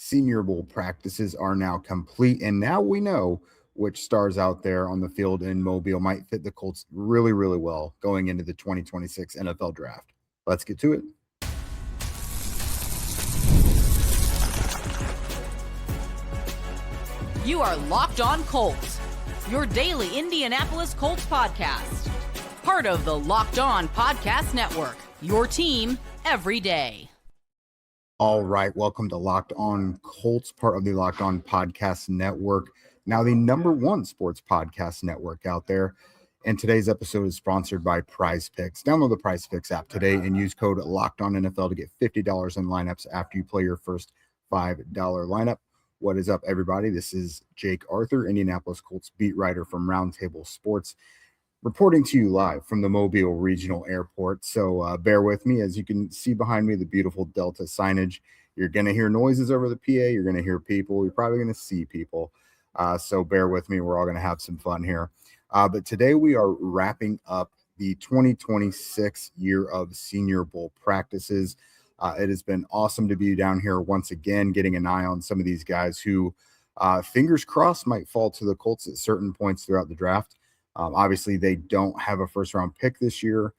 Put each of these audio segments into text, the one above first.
Senior Bowl practices are now complete, and now we know which stars out there on the field in Mobile might fit the Colts really, really well going into the 2026 NFL Draft. Let's get to it. You are Locked On Colts, your daily Indianapolis Colts podcast. Part of the Locked On Podcast Network, your team every day. All right, welcome to Locked On Colts, part of the Locked On Podcast Network, now the number one sports podcast network out there. And today's episode is sponsored by PrizePicks. Download the PrizePicks app today and use code LOCKEDONNFL to get $50 in lineups after you play your first $5 lineup. What is up, everybody? This is Jake Arthur, Indianapolis Colts beat writer from Roundtable Sports, reporting to you live from the Mobile Regional Airport. So bear with me. As you can see behind me, the beautiful Delta signage. You're going to hear noises over the PA. You're going to hear people. You're probably going to see people. So bear with me. We're all going to have some fun here. But today we are wrapping up the 2026 year of Senior Bowl practices. It has been awesome to be down here once again, getting an eye on some of these guys who, fingers crossed, might fall to the Colts at certain points throughout the draft. Obviously, they don't have a first-round pick this year.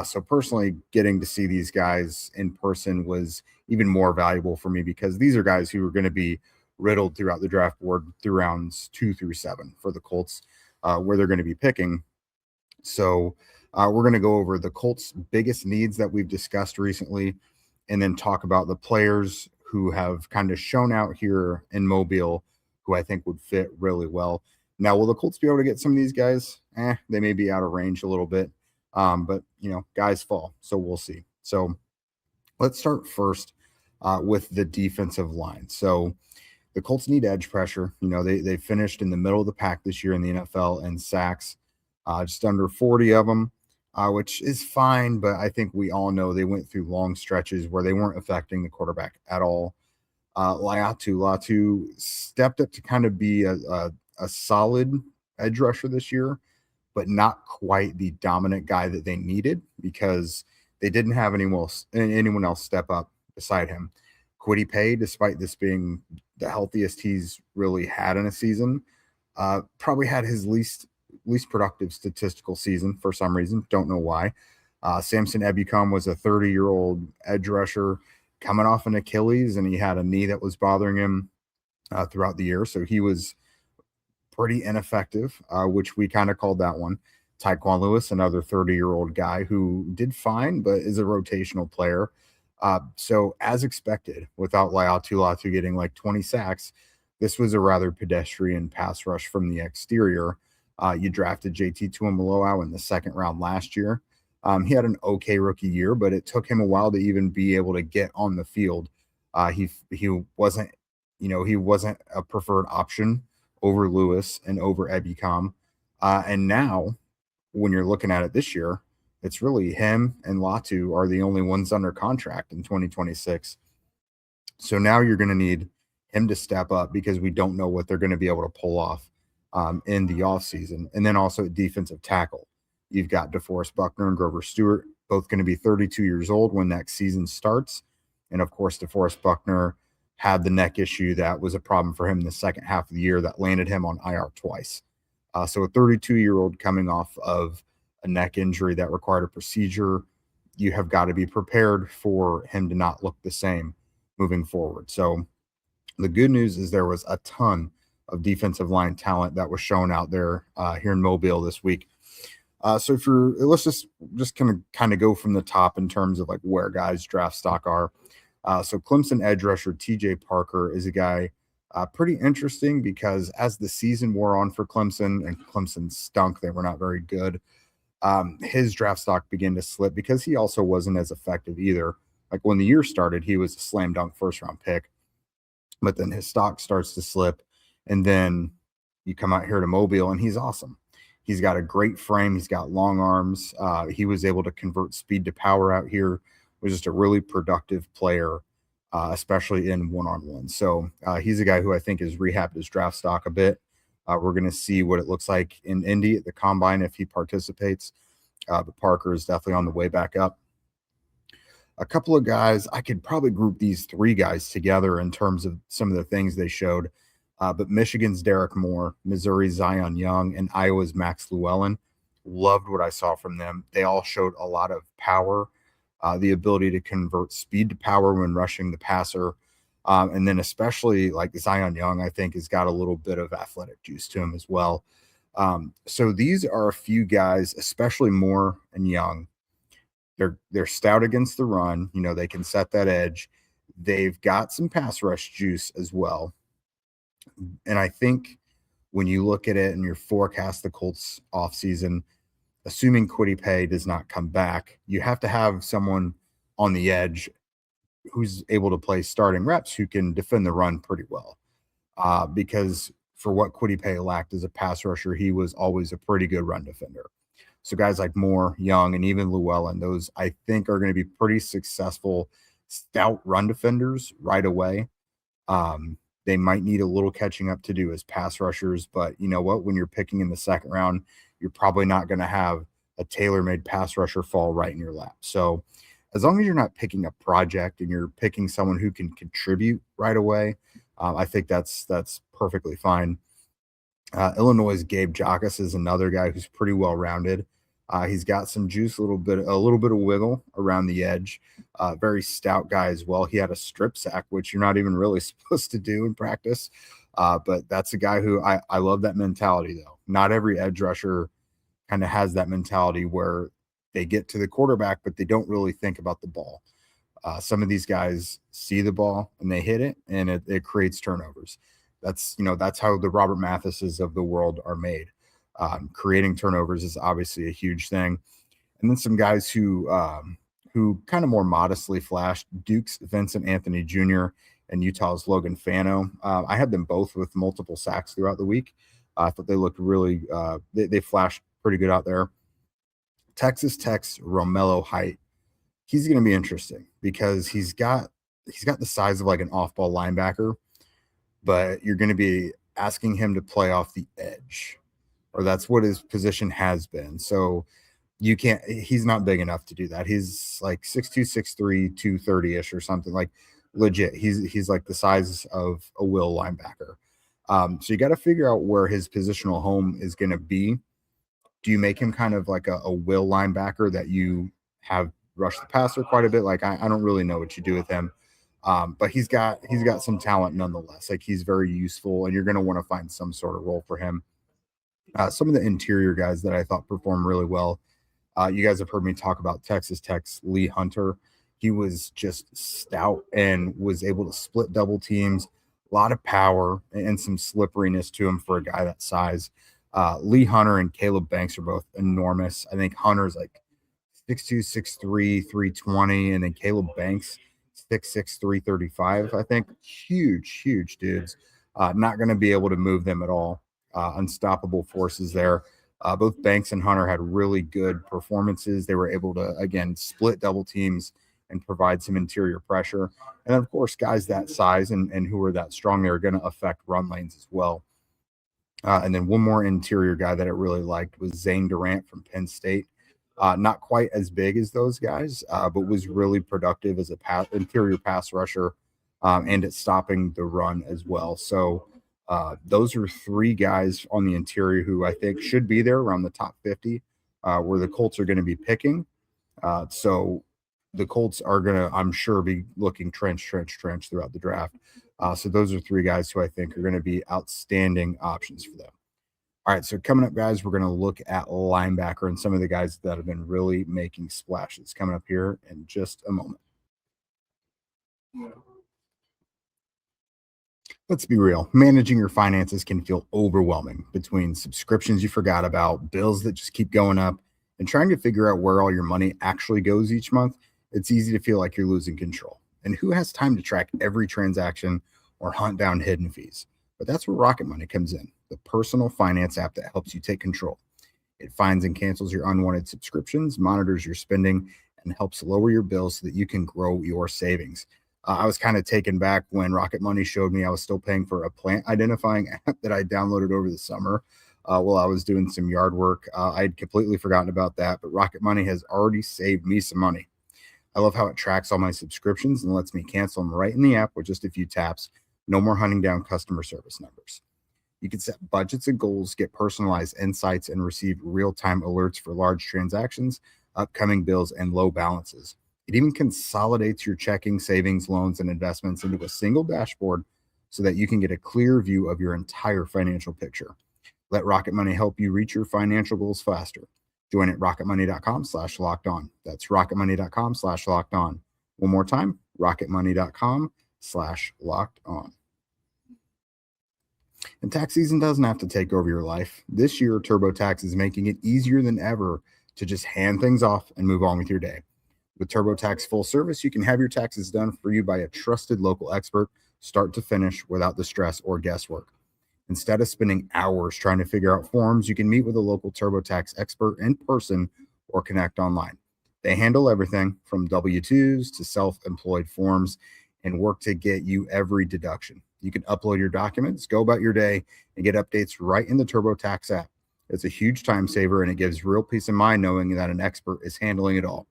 So personally, getting to see these guys in person was even more valuable for me because these are guys who are going to be riddled throughout the draft board through rounds 2 through 7 for the Colts, where they're going to be picking. So we're going to go over the Colts' biggest needs that we've discussed recently, and then talk about the players who have kind of shown out here in Mobile who I think would fit really well. Now, will the Colts be able to get some of these guys? They may be out of range a little bit, but, guys fall, so we'll see. So let's start first with the defensive line. So the Colts need edge pressure. They finished in the middle of the pack this year in the NFL in sacks, just under 40 of them, which is fine, but I think we all know they went through long stretches where they weren't affecting the quarterback at all. Latu stepped up to kind of be a solid edge rusher this year, but not quite the dominant guy that they needed because they didn't have anyone else step up beside him. Kwity Paye, despite this being the healthiest he's really had in a season, probably had his least productive statistical season for some reason. Don't know why. Samson Ebukam was a 30-year-old edge rusher coming off an Achilles, and he had a knee that was bothering him throughout the year. So he was pretty ineffective, which we kind of called that one. Tyquan Lewis, another 30-year-old guy who did fine, but is a rotational player. So as expected, without Latu getting like 20 sacks, this was a rather pedestrian pass rush from the exterior. You drafted JT Tuimoloau in the second round last year. He had an okay rookie year, but it took him a while to even be able to get on the field. He wasn't a preferred option over Lewis and over Ebukam. And now, when you're looking at it this year, it's really him and Latu are the only ones under contract in 2026. So now you're going to need him to step up because we don't know what they're going to be able to pull off in the offseason. And then also at defensive tackle, you've got DeForest Buckner and Grover Stewart, both going to be 32 years old when next season starts. And of course, DeForest Buckner had the neck issue that was a problem for him in the second half of the year that landed him on IR twice. So a 32-year-old coming off of a neck injury that required a procedure, you have got to be prepared for him to not look the same moving forward. So the good news is there was a ton of defensive line talent that was shown out there here in Mobile this week. So let's just kind of go from the top in terms of like where guys draft stock are. So Clemson edge rusher TJ Parker is a guy pretty interesting because as the season wore on for Clemson and Clemson stunk, they were not very good. His draft stock began to slip because he also wasn't as effective either. Like when the year started, he was a slam dunk first round pick, but then his stock starts to slip. And then you come out here to Mobile and he's awesome. He's got a great frame. He's got long arms. He was able to convert speed to power out here. Was just a really productive player, especially in one-on-one. So he's a guy who I think has rehabbed his draft stock a bit. We're going to see what it looks like in Indy at the Combine if he participates. But Parker is definitely on the way back up. A couple of guys, I could probably group these three guys together in terms of some of the things they showed. But Michigan's Derek Moore, Missouri's Zion Young, and Iowa's Max Llewellyn, loved what I saw from them. They all showed a lot of power, the ability to convert speed to power when rushing the passer. And then especially like Zion Young, I think has got a little bit of athletic juice to him as well. So these are a few guys, especially Moore and Young. They're stout against the run. You know, they can set that edge. They've got some pass rush juice as well. And I think when you look at it and you forecast the Colts offseason, assuming Kwity Paye does not come back, you have to have someone on the edge who's able to play starting reps who can defend the run pretty well. Because for what Kwity Paye lacked as a pass rusher, he was always a pretty good run defender. So guys like Moore, Young, and even Llewellyn, those I think are going to be pretty successful stout run defenders right away. They might need a little catching up to do as pass rushers, but you know what? When you're picking in the second round, you're probably not going to have a tailor-made pass rusher fall right in your lap. So as long as you're not picking a project and you're picking someone who can contribute right away, I think that's perfectly fine. Illinois' Gabe Jacas is another guy who's pretty well-rounded. He's got some juice, a little bit of wiggle around the edge. Very stout guy as well. He had a strip sack, which you're not even really supposed to do in practice. But that's a guy who I love that mentality, though. Not every edge rusher kind of has that mentality where they get to the quarterback, but they don't really think about the ball. Some of these guys see the ball and they hit it, and it creates turnovers. That's how the Robert Mathises of the world are made. Creating turnovers is obviously a huge thing. And then some guys who kind of more modestly flashed, Duke's Vincent Anthony Jr. and Utah's Logan Fano. I had them both with multiple sacks throughout the week. I thought they looked really they flashed pretty good out there. Texas Tech's Romello Height. He's going to be interesting because he's got the size of like an off-ball linebacker, but you're going to be asking him to play off the edge, or that's what his position has been. So he's not big enough to do that. He's like 6'2", 6'3", 230-ish or something, like legit. He's like the size of a will linebacker. So you got to figure out where his positional home is going to be. Do you make him kind of like a will linebacker that you have rush the passer quite a bit? Like I don't really know what you do with him. But he's got some talent nonetheless. Like he's very useful, and you're going to want to find some sort of role for him. Some of the interior guys that I thought performed really well. You guys have heard me talk about Texas Tech's Lee Hunter. He was just stout and was able to split double teams, a lot of power and some slipperiness to him for a guy that size. Lee Hunter and Caleb Banks are both enormous. I think Hunter's like 6'2", 6'3", 320, and then Caleb Banks 6'6", 335. I think huge dudes. Not going to be able to move them at all. Unstoppable forces there. Both Banks and Hunter had really good performances. They were able to, again, split double teams and provide some interior pressure. And of course, guys that size and who are that strong, they're going to affect run lanes as well. And then one more interior guy that I really liked was Zane Durant from Penn State. Not quite as big as those guys, but was really productive as a interior pass rusher and at stopping the run as well. So those are three guys on the interior who I think should be there around the top 50, where the Colts are going to be picking. So the Colts are going to, I'm sure, be looking trench throughout the draft. So those are three guys who I think are going to be outstanding options for them. All right, so coming up, guys, we're going to look at linebacker and some of the guys that have been really making splashes coming up here in just a moment. Let's be real. Managing your finances can feel overwhelming between subscriptions you forgot about, bills that just keep going up, and trying to figure out where all your money actually goes each month. It's easy to feel like you're losing control. And who has time to track every transaction or hunt down hidden fees? But that's where Rocket Money comes in, the personal finance app that helps you take control. It finds and cancels your unwanted subscriptions, monitors your spending, and helps lower your bills so that you can grow your savings. I was kind of taken back when Rocket Money showed me I was still paying for a plant identifying app that I downloaded over the summer while I was doing some yard work. I had completely forgotten about that, but Rocket Money has already saved me some money. I love how it tracks all my subscriptions and lets me cancel them right in the app with just a few taps. No more hunting down customer service numbers. You can set budgets and goals, get personalized insights, and receive real-time alerts for large transactions, upcoming bills, and low balances. It even consolidates your checking, savings, loans, and investments into a single dashboard so that you can get a clear view of your entire financial picture. Let Rocket Money help you reach your financial goals faster. Join at rocketmoney.com/lockedon. That's rocketmoney.com/lockedon. One more time, rocketmoney.com/lockedon. And tax season doesn't have to take over your life. This year, TurboTax is making it easier than ever to just hand things off and move on with your day. With TurboTax full service, you can have your taxes done for you by a trusted local expert, start to finish, without the stress or guesswork. Instead of spending hours trying to figure out forms, you can meet with a local TurboTax expert in person or connect online. They handle everything from W-2s to self-employed forms and work to get you every deduction. You can upload your documents, go about your day, and get updates right in the TurboTax app. It's a huge time saver, and it gives real peace of mind knowing that an expert is handling it all.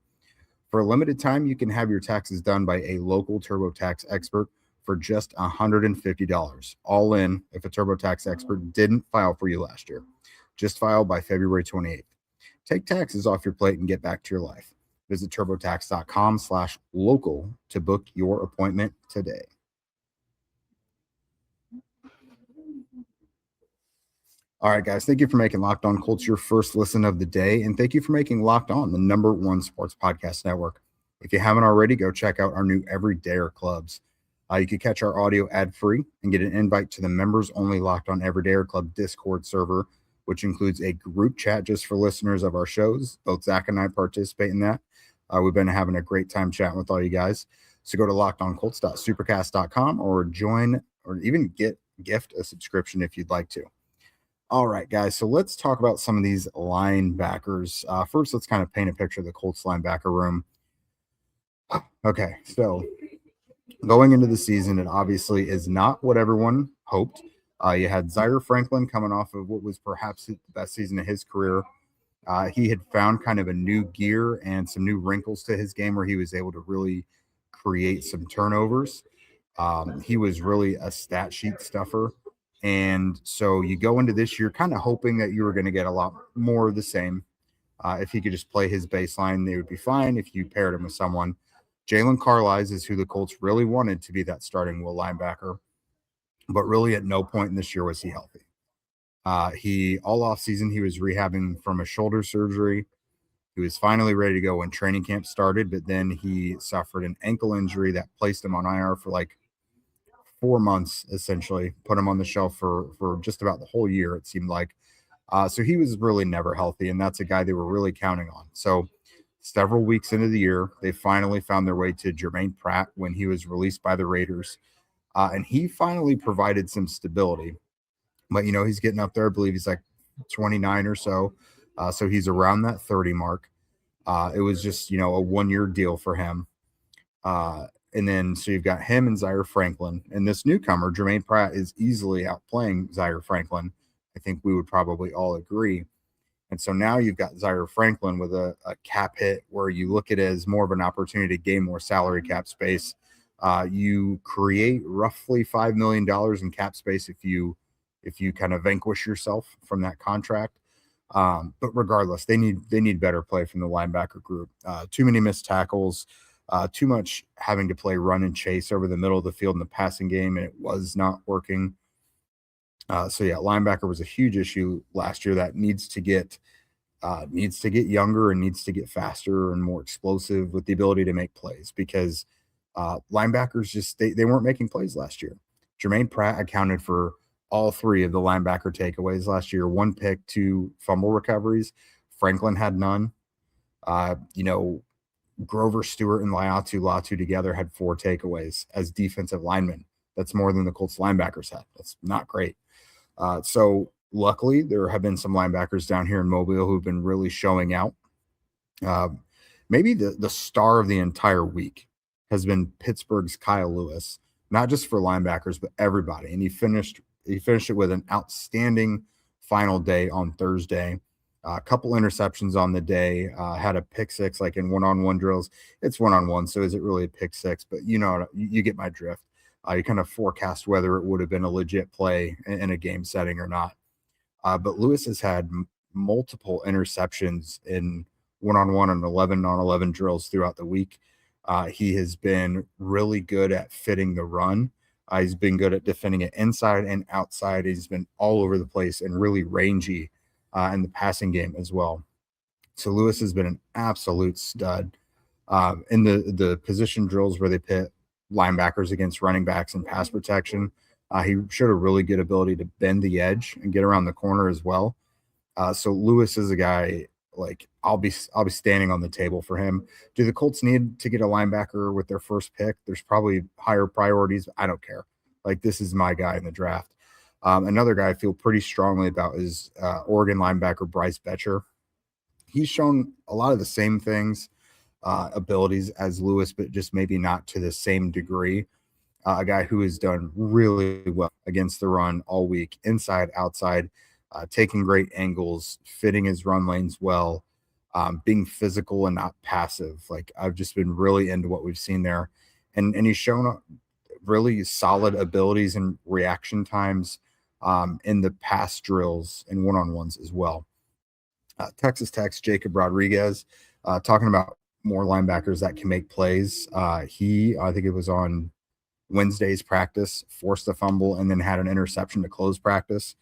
For a limited time, you can have your taxes done by a local TurboTax expert for just $150, all in if a TurboTax expert didn't file for you last year. Just file by February 28th. Take taxes off your plate and get back to your life. Visit turbotax.com/local to book your appointment today. All right, guys, thank you for making Locked On Colts your first listen of the day, and thank you for making Locked On the #1 sports podcast network. If you haven't already, go check out our new Everydayer clubs. You can catch our audio ad-free and get an invite to the members-only Locked On Everydayer Club Discord server, which includes a group chat just for listeners of our shows. Both Zach and I participate in that. We've been having a great time chatting with all you guys. So go to lockedoncolts.supercast.com or join or even gift a subscription if you'd like to. All right, guys, so let's talk about some of these linebackers. First, let's kind of paint a picture of the Colts linebacker room. Okay, so going into the season, it obviously is not what everyone hoped. You had Zaire Franklin coming off of what was perhaps the best season of his career. He had found kind of a new gear and some new wrinkles to his game where he was able to really create some turnovers. He was really a stat sheet stuffer. And so you go into this year kind of hoping that you were going to get a lot more of the same. If he could just play his baseline, they would be fine if you paired him with someone. Jalen Carlisle is who the Colts really wanted to be that starting will linebacker. But really at no point in this year was he healthy. He all offseason, he was rehabbing from a shoulder surgery. He was finally ready to go when training camp started, but then he suffered an ankle injury that placed him on IR for like 4 months, essentially, put him on the shelf for just about the whole year, it seemed like. So he was really never healthy, and that's a guy they were really counting on. So several weeks into the year, they finally found their way to Jermaine Pratt when he was released by the Raiders. And he finally provided some stability. But, you know, he's getting up there. I believe he's like 29 or so. So he's around that 30 mark. It was just, you know, a 1-year deal for him. And then so you've got him and Zaire Franklin. And this newcomer, Jermaine Pratt, is easily outplaying Zaire Franklin. I think we would probably all agree. And so now you've got Zaire Franklin with a cap hit where you look at it as more of an opportunity to gain more salary cap space. You create roughly $5 million in cap space if you kind of vanquish yourself from that contract. But regardless, they need better play from the linebacker group. Too many missed tackles. Too much having to play run and chase over the middle of the field in the passing game, and it was not working. So yeah, linebacker was a huge issue last year that needs to get younger and needs to get faster and more explosive with the ability to make plays because linebackers just they weren't making plays last year. Jermaine Pratt accounted for all 3 of the linebacker takeaways last year: 1 pick, 2 fumble recoveries. Franklin had none. Grover Stewart and Latu together had 4 takeaways as defensive linemen. That's more than the Colts linebackers had. That's not great. So luckily, there have been some linebackers down here in Mobile who've been really showing out. Maybe the star of the entire week has been Pittsburgh's Kyle Lewis, not just for linebackers, but everybody. And he finished it with an outstanding final day on Thursday. A couple interceptions on the day, had a pick six, like in one-on-one drills. It's one-on-one, so is it really a pick six? But you get my drift. You kind of forecast whether it would have been a legit play in a game setting or not. But Lewis has had multiple interceptions in one-on-one and 11-on-11 drills throughout the week. He has been really good at fitting the run. He's been good at defending it inside and outside. He's been all over the place and really rangy in the passing game as well. So Lewis has been an absolute stud in the position drills where they pit linebackers against running backs and pass protection. He showed a really good ability to bend the edge and get around the corner as well. So Lewis is a guy, like, I'll be standing on the table for him. Do the Colts need to get a linebacker with their first pick? There's probably higher priorities. I don't care. Like, this is my guy in the draft. Another guy I feel pretty strongly about is Oregon linebacker Bryce Betcher. He's shown a lot of the same things, abilities as Lewis, but just maybe not to the same degree. A guy who has done really well against the run all week, inside, outside, taking great angles, fitting his run lanes well, being physical and not passive. Like, I've just been really into what we've seen there. And he's shown really solid abilities and reaction times in the pass drills and one-on-ones as well. Texas Tech's Jacob Rodriguez, talking about more linebackers that can make plays. I think it was on Wednesday's practice, forced a fumble and then had an interception to close practice.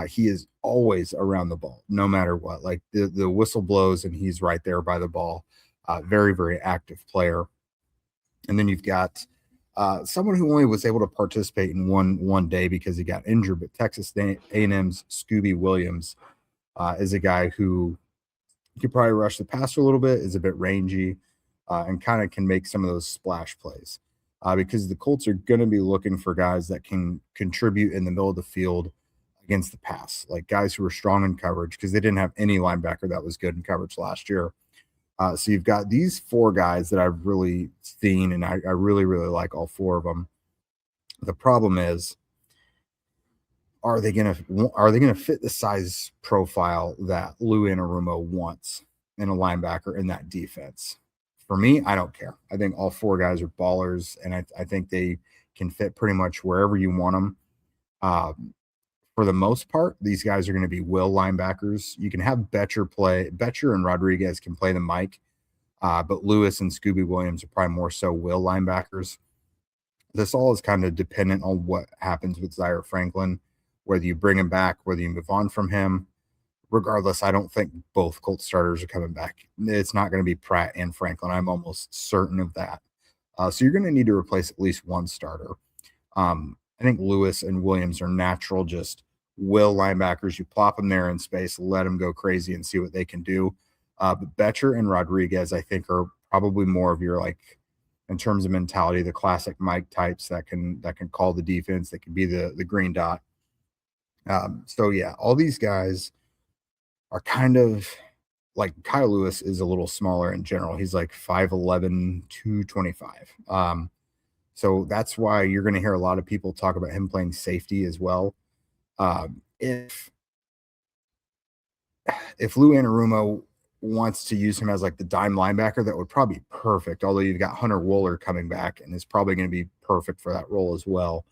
He is always around the ball, no matter what. Like, the whistle blows and he's right there by the ball. Very, very active player. And then you've got someone who only was able to participate in one day because he got injured, but Texas A&M's Scooby Williams is a guy who could probably rush the passer a little bit, is a bit rangy, and kind of can make some of those splash plays. Because the Colts are going to be looking for guys that can contribute in the middle of the field against the pass, like guys who are strong in coverage, because they didn't have any linebacker that was good in coverage last year. So you've got these four guys that I've really seen, and I really, really like all four of them. The problem is, are they gonna fit the size profile that Lou Anarumo wants in a linebacker in that defense? For me, I don't care. I think all four guys are ballers, and I think they can fit pretty much wherever you want them. For the most part, these guys are going to be will linebackers. You can have Betcher and Rodriguez can play the Mike, but Lewis and Scooby Williams are probably more so will linebackers. This all is kind of dependent on what happens with Zaire Franklin, whether you bring him back, whether you move on from him. Regardless, I don't think both Colts starters are coming back. It's not going to be Pratt and Franklin. I'm almost certain of that. So you're going to need to replace at least one starter. I think Lewis and Williams are natural, just will linebackers. You plop them there in space, let them go crazy and see what they can do. But Betcher and Rodriguez, I think, are probably more of your, like, in terms of mentality, the classic Mike types that can call the defense, that can be the green dot. So yeah, all these guys are kind of like, Kyle Lewis is a little smaller in general. He's like 5'11", 225. So that's why you're going to hear a lot of people talk about him playing safety as well. If Lou Anarumo wants to use him as like the dime linebacker, that would probably be perfect. Although you've got Hunter Wooler coming back and is probably going to be perfect for that role as well.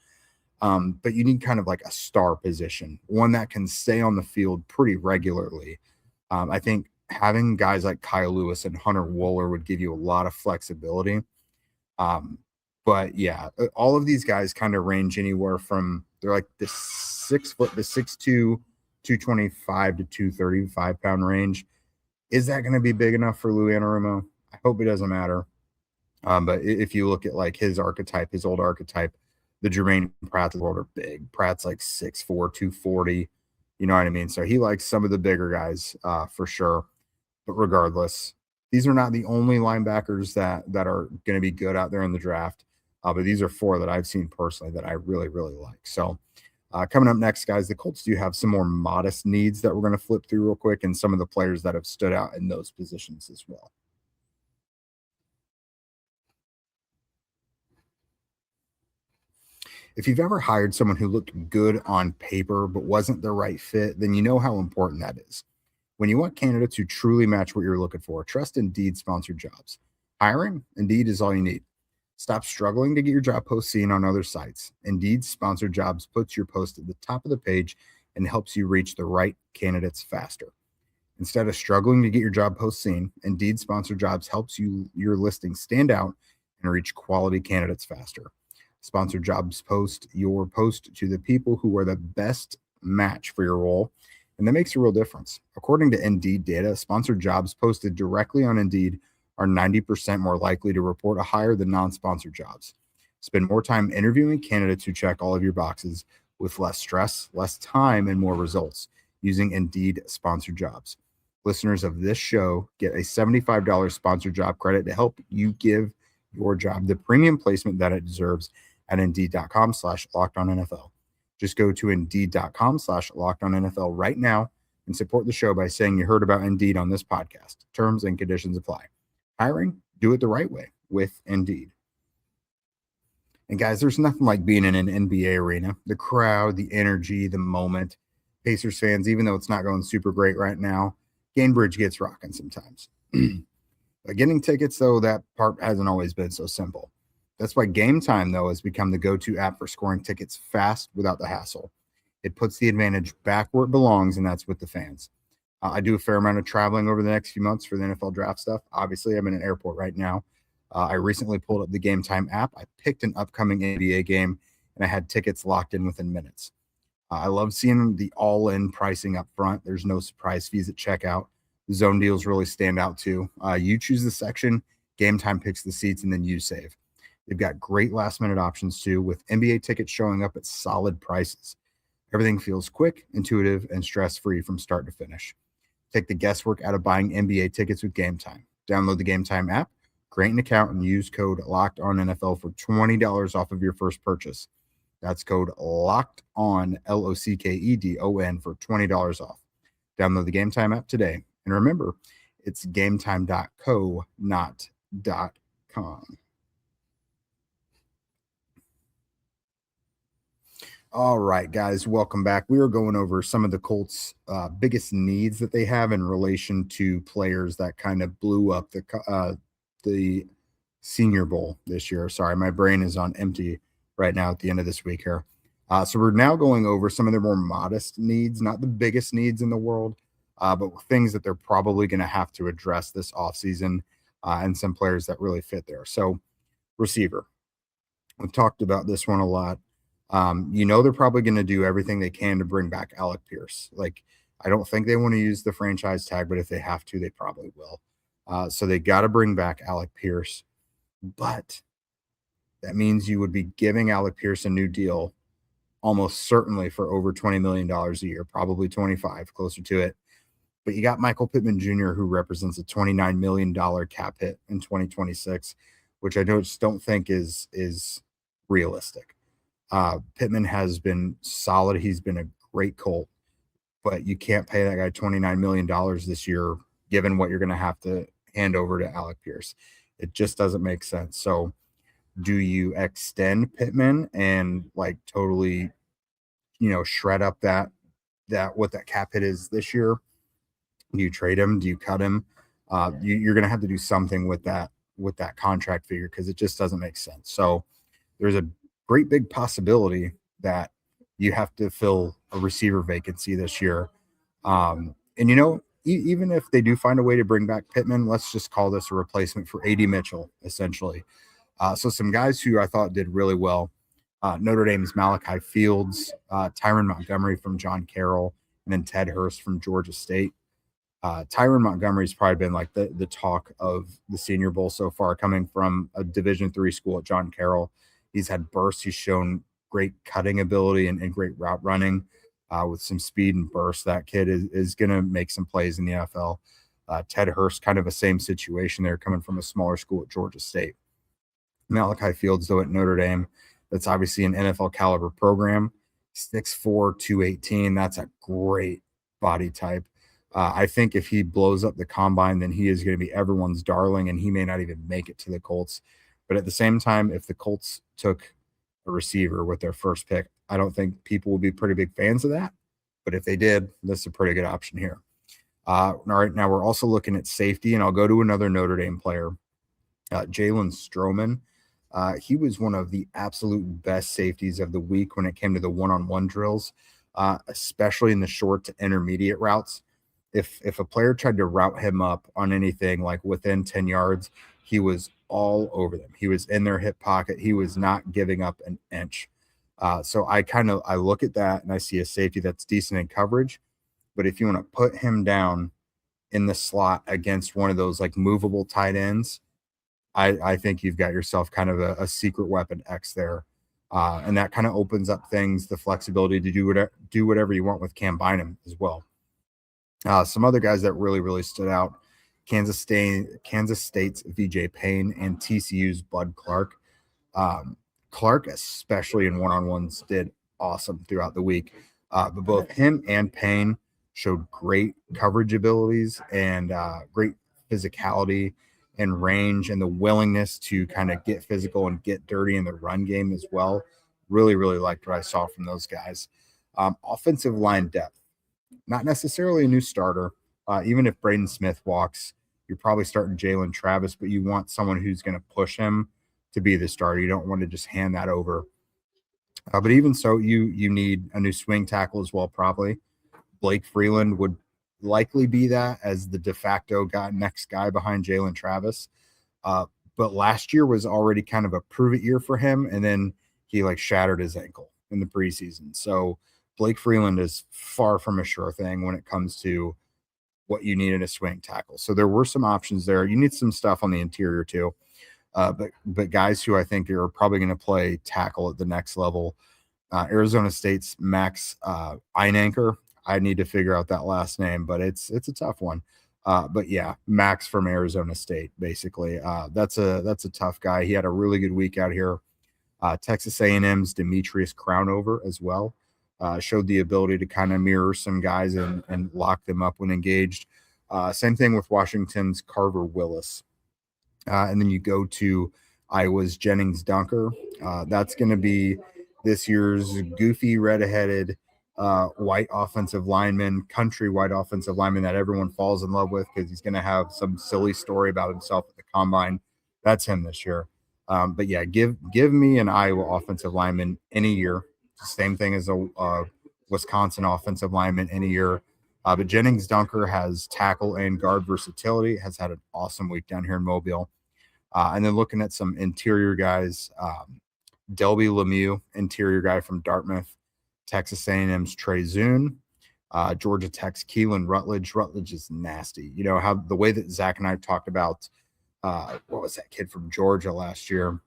But you need kind of like a star position, one that can stay on the field pretty regularly. I think having guys like Kyle Lewis and Hunter Wooler would give you a lot of flexibility. But yeah, all of these guys kind of range anywhere from, they're like the 6 foot, the 6'2", 225 to 235 pound range. Is that going to be big enough for Lou Anarumo? I hope it doesn't matter. But if you look at like his archetype, his old archetype, the Jermaine Pratt's world are big. Pratt's like 6'4", 240. You know what I mean? So he likes some of the bigger guys for sure. But regardless, these are not the only linebackers that are going to be good out there in the draft. But these are four that I've seen personally that I really, really like. So coming up next, guys, the Colts do have some more modest needs that we're going to flip through real quick, and some of the players that have stood out in those positions as well. If you've ever hired someone who looked good on paper but wasn't the right fit, then you know how important that is. When you want candidates who truly match what you're looking for, trust Indeed sponsored jobs. Hiring? Indeed is all you need. Stop struggling to get your job post seen on other sites. Indeed sponsored jobs puts your post at the top of the page and helps you reach the right candidates faster. Instead of struggling to get your job post seen, Indeed sponsored jobs helps your listing stand out and reach quality candidates faster. Sponsored jobs post your post to the people who are the best match for your role, and that makes a real difference. According to Indeed data, sponsored jobs posted directly on Indeed are 90% more likely to report a hire than non-sponsored jobs. Spend more time interviewing candidates who check all of your boxes with less stress, less time, and more results using Indeed sponsored jobs. Listeners of this show get a $75 sponsored job credit to help you give your job the premium placement that it deserves at Indeed.com/LockedOnNFL. Just go to Indeed.com/LockedOnNFL right now and support the show by saying you heard about Indeed on this podcast. Terms and conditions apply. Hiring? Do it the right way with Indeed. And guys, there's nothing like being in an NBA arena. The crowd, the energy, the moment. Pacers fans, even though it's not going super great right now, Gainbridge gets rocking sometimes. But getting tickets, though, that part hasn't always been so simple. That's why Gametime, though, has become the go-to app for scoring tickets fast without the hassle. It puts the advantage back where it belongs, and that's with the fans. I do a fair amount of traveling over the next few months for the NFL draft stuff. Obviously, I'm in an airport right now. I recently pulled up the Gametime app. I picked an upcoming NBA game, and I had tickets locked in within minutes. I love seeing the all-in pricing up front. There's no surprise fees at checkout. The zone deals really stand out too. You choose the section, Gametime picks the seats, and then you save. They've got great last-minute options too, with NBA tickets showing up at solid prices. Everything feels quick, intuitive, and stress-free from start to finish. Take the guesswork out of buying NBA tickets with Gametime. Download the Gametime app, create an account, and use code LOCKEDONNFL for $20 off of your first purchase. That's code LOCKEDON, LOCKEDON, for $20 off. Download the Gametime app today. And remember, it's gametime.co, not .com. All right, guys, welcome back. We are going over some of the Colts' biggest needs that they have in relation to players that kind of blew up the Senior Bowl this year. Sorry, my brain is on empty right now at the end of this week here. So we're now going over some of their more modest needs, not the biggest needs in the world, but things that they're probably going to have to address this offseason, and some players that really fit there. So receiver. We've talked about this one a lot. They're probably going to do everything they can to bring back Alec Pierce. Like, I don't think they want to use the franchise tag, but if they have to, they probably will. So they got to bring back Alec Pierce. But that means you would be giving Alec Pierce a new deal almost certainly for over $20 million a year, probably 25, closer to it. But you got Michael Pittman Jr., who represents a $29 million cap hit in 2026, which I just don't think is realistic. Pittman has been solid. He's been a great Colt, but you can't pay that guy $29 million this year, given what you're going to have to hand over to Alec Pierce. It just doesn't make sense. So do you extend Pittman and like totally, shred up that what that cap hit is this year? Do you trade him? Do you cut him? You're going to have to do something with that contract figure, because it just doesn't make sense. So there's a great big possibility that you have to fill a receiver vacancy this year. Even if they do find a way to bring back Pittman, let's just call this a replacement for A.D. Mitchell, essentially. So some guys who I thought did really well. Notre Dame's Malachi Fields, Tyron Montgomery from John Carroll, and then Ted Hurst from Georgia State. Tyron Montgomery's probably been like the talk of the Senior Bowl so far, coming from a Division III school at John Carroll. He's had bursts. He's shown great cutting ability and great route running with some speed and burst. That kid is going to make some plays in the NFL. Ted Hurst, kind of a same situation there, coming from a smaller school at Georgia State. Malachi Fields, though, at Notre Dame, that's obviously an NFL caliber program. 6'4", 218. That's a great body type. I think if he blows up the combine, then he is going to be everyone's darling, and he may not even make it to the Colts. But at the same time, if the Colts took a receiver with their first pick, I don't think people would be pretty big fans of that. But if they did, this is a pretty good option here. All right, now we're also looking at safety, and I'll go to another Notre Dame player, Jalen Stroman. He was one of the absolute best safeties of the week when it came to the one-on-one drills, especially in the short to intermediate routes. If a player tried to route him up on anything like within 10 yards, he was all over them. He was in their hip pocket. He was not giving up an inch. So I look at that and I see a safety that's decent in coverage. But if you want to put him down in the slot against one of those like movable tight ends, I think you've got yourself kind of a secret weapon X there. And that kind of opens up things, the flexibility to do whatever you want with Cam Bynum as well. Some other guys that really stood out: Kansas State's VJ Payne and TCU's Bud Clark. Clark, especially in one-on-ones, did awesome throughout the week. But both him and Payne showed great coverage abilities and great physicality and range, and the willingness to kind of get physical and get dirty in the run game as well. Really liked what I saw from those guys. Offensive line depth, not necessarily a new starter. Even if Braden Smith walks, you're probably starting Jalen Travis, but you want someone who's going to push him to be the starter. You don't want to just hand that over. But even so, you need a new swing tackle as well, probably. Blake Freeland would likely be that as the de facto next guy behind Jalen Travis. But last year was already kind of a prove it year for him, and then he like shattered his ankle in the preseason. So Blake Freeland is far from a sure thing when it comes to what you need in a swing tackle. So there were some options there. You need some stuff on the interior too. But guys who I think are probably going to play tackle at the next level, Arizona State's Max Einanker. I need to figure out that last name, but it's a tough one. But yeah, Max from Arizona State, basically. That's a tough guy. He had a really good week out here. Texas A&M's Demetrius Crownover as well. Showed the ability to kind of mirror some guys and lock them up when engaged. Same thing with Washington's Carver Willis. And then you go to Iowa's Jennings Dunker. That's going to be this year's goofy, red-headed white offensive lineman, country white offensive lineman that everyone falls in love with because he's going to have some silly story about himself at the combine. That's him this year. But yeah, give me an Iowa offensive lineman any year. Same thing as a Wisconsin offensive lineman any year. But Jennings Dunker has tackle and guard versatility, has had an awesome week down here in Mobile. And then looking at some interior guys, Delby Lemieux, interior guy from Dartmouth, Texas A&M's Trey Zune, Georgia Tech's Keelan Rutledge. Rutledge is nasty. You know, how the way that Zach and I talked about, what was that kid from Georgia last year?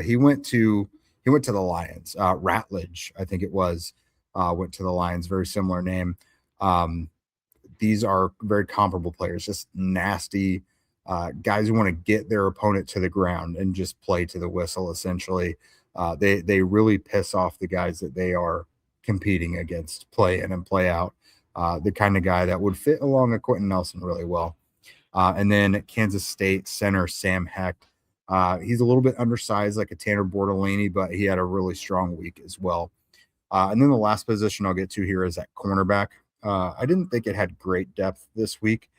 He went to the Lions. Ratledge, I think it was, went to the Lions. Very similar name. These are very comparable players, just nasty guys who want to get their opponent to the ground and just play to the whistle, essentially. They really piss off the guys that they are competing against, play in and play out. The kind of guy that would fit along a Quentin Nelson really well. And then Kansas State center Sam Hecht. He's a little bit undersized, like a Tanner Bortolini, but he had a really strong week as well. And then the last position I'll get to here is at cornerback. I didn't think it had great depth this week,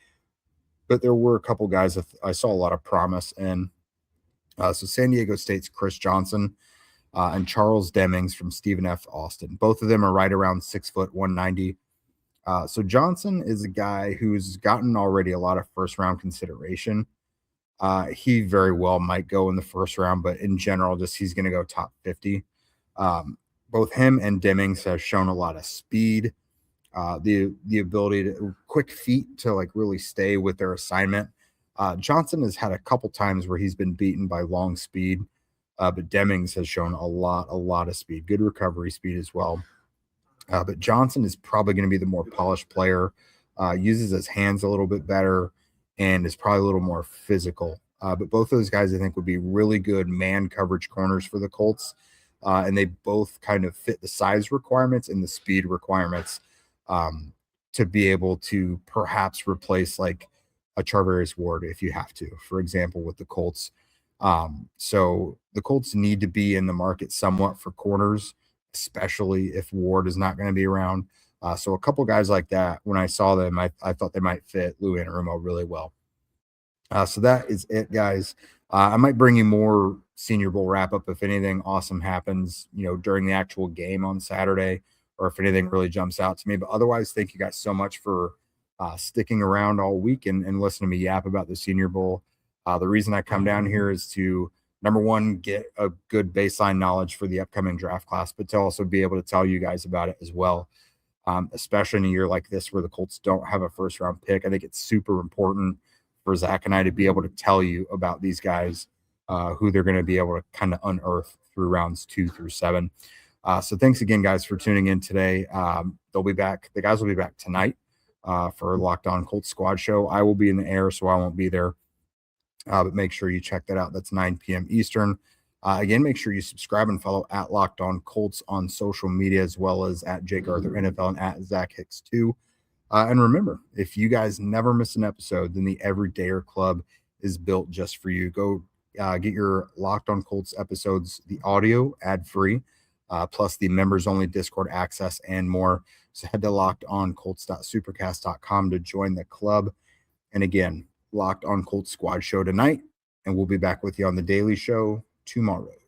but there were a couple guys that I saw a lot of promise in. So San Diego State's Chris Johnson and Charles Demings from Stephen F. Austin. Both of them are right around 6 foot 190. So Johnson is a guy who's gotten already a lot of first round consideration. He very well might go in the first round, but in general, just he's going to go top 50. Both him and Demings have shown a lot of speed, the ability to quick feet to like really stay with their assignment. Johnson has had a couple times where he's been beaten by long speed, but Demings has shown a lot of speed, good recovery speed as well. But Johnson is probably going to be the more polished player, uses his hands a little bit better, and is probably a little more physical. But both those guys, I think, would be really good man coverage corners for the Colts. And they both kind of fit the size requirements and the speed requirements to be able to perhaps replace like a Charvarius Ward if you have to, for example, with the Colts. So the Colts need to be in the market somewhat for corners, especially if Ward is not going to be around. So a couple guys like that, when I saw them, I thought they might fit Lou Anarumo really well. So that is it, guys. I might bring you more Senior Bowl wrap up if anything awesome happens, during the actual game on Saturday, or if anything really jumps out to me. But otherwise, thank you guys so much for sticking around all week and listening to me yap about the Senior Bowl. The reason I come down here is to, number one, get a good baseline knowledge for the upcoming draft class, but to also be able to tell you guys about it as well. Especially in a year like this where the Colts don't have a first round pick. I think it's super important for Zach and I to be able to tell you about these guys, who they're going to be able to kind of unearth through rounds 2 through 7. So thanks again, guys, for tuning in today. They'll be back. The guys will be back tonight for Locked On Colts Squad Show. I will be in the air, so I won't be there. But make sure you check that out. That's 9 p.m. Eastern. Again, make sure you subscribe and follow at Locked On Colts on social media, as well as at Jake Arthur NFL and at Zach Hicks 2. And remember, if you guys never miss an episode, then the Everydayer Club is built just for you. Go get your Locked On Colts episodes, the audio ad-free, plus the members-only Discord access and more. So head to lockedoncolts.supercast.com to join the club. And again, Locked On Colts Squad Show tonight, and we'll be back with you on the Daily Show tomorrow.